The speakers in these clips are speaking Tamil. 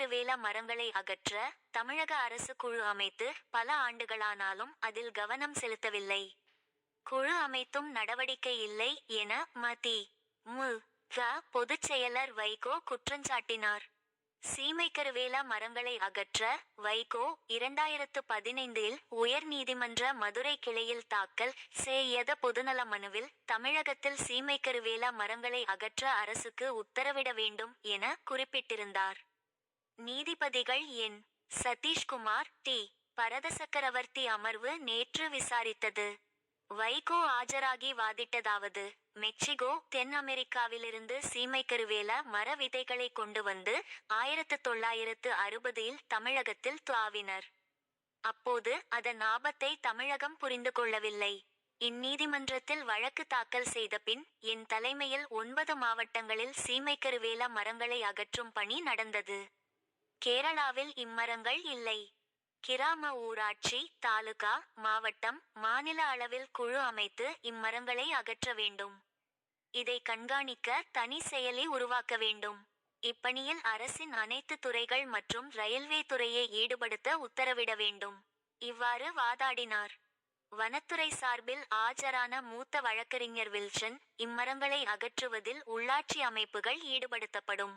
சீமைக்கருவேல மரங்களை அகற்ற தமிழக அரசு குழு அமைத்து பல ஆண்டுகளானாலும் அதில் கவனம் செலுத்தவில்லை. குழு அமைத்தும் நடவடிக்கை இல்லை என ம.தி.மு.க. பொதுச் செயலர் வைகோ குற்றஞ்சாட்டினார். சீமைக்கருவேல மரங்களை அகற்ற வைகோ 2015இல் உயர் நீதிமன்ற மதுரை கிளையில் தாக்கல் செய்த பொதுநல மனுவில் தமிழகத்தில் சீமைக்கருவேல மரங்களை அகற்ற அரசுக்கு உத்தரவிட வேண்டும் என குறிப்பிட்டிருந்தார். நீதிபதிகள் என். சதீஷ்குமார், டி. பரதசக்கரவர்த்தி அமர்வு நேற்று விசாரித்தது. வைகோ ஆஜராகி வாதிட்டதாவது: மெக்சிகோ, தென் அமெரிக்காவிலிருந்து சீமைக்கருவேல மர விதைகளை கொண்டு வந்து 1960இல் தமிழகத்தில் துளாவினர். அப்போது அதன் ஆபத்தை தமிழகம் புரிந்து கொள்ளவில்லை. இந்நீதிமன்றத்தில் வழக்கு தாக்கல் செய்த பின் என் தலைமையில் 9 மாவட்டங்களில் சீமைக்கருவேல மரங்களை அகற்றும் பணி நடந்தது. கேரளாவில் இம்மரங்கள் இல்லை. கிராம, ஊராட்சி, தாலுகா, மாவட்டம், மாநில அளவில் குழு அமைத்து இம்மரங்களை அகற்ற வேண்டும். இதை கண்காணிக்க தனி செயலி உருவாக்க வேண்டும். இப்பணியில் அரசின் அனைத்து துறைகள் மற்றும் ரயில்வே துறையை ஈடுபடுத்த உத்தரவிட வேண்டும். இவ்வாறு வாதாடினார். வனத்துறை சார்பில் ஆஜரான மூத்த வழக்கறிஞர் வில்சன், இம்மரங்களை அகற்றுவதில் உள்ளாட்சி அமைப்புகள் ஈடுபடுத்தப்படும்.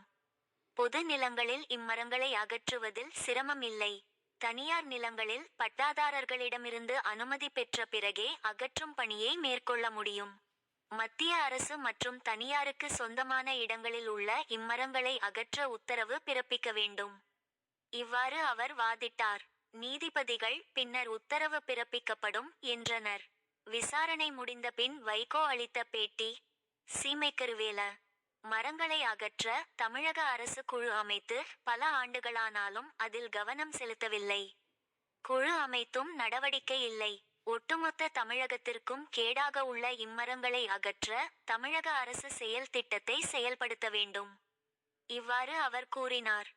பொது நிலங்களில் இம்மரங்களை அகற்றுவதில் சிரமம் இல்லை. தனியார் நிலங்களில் பட்டாதாரர்களிடமிருந்து அனுமதி பெற்ற பிறகே அகற்றும் பணியை மேற்கொள்ள முடியும். மத்திய அரசு மற்றும் தனியாருக்கு சொந்தமான இடங்களில் உள்ள இம்மரங்களை அகற்ற உத்தரவு பிறப்பிக்க வேண்டும். இவ்வாறு அவர் வாதிட்டார். நீதிபதிகள் பின்னர் உத்தரவு பிறப்பிக்கப்படும் என்றனர். விசாரணை முடிந்த பின் வைகோ அளித்த பேட்டி: சீமைக்கருவேல மரங்களை அகற்ற தமிழக அரசு குழு அமைத்து பல ஆண்டுகளானாலும் அதில் கவனம் செலுத்தவில்லை. குழு அமைத்தும் நடவடிக்கை இல்லை. ஒட்டுமொத்த தமிழகத்திற்கும் கேடாக உள்ள இம்மரங்களை அகற்ற தமிழக அரசு செயல் திட்டத்தை செயல்படுத்த வேண்டும். இவ்வாறு அவர் கூறினார்.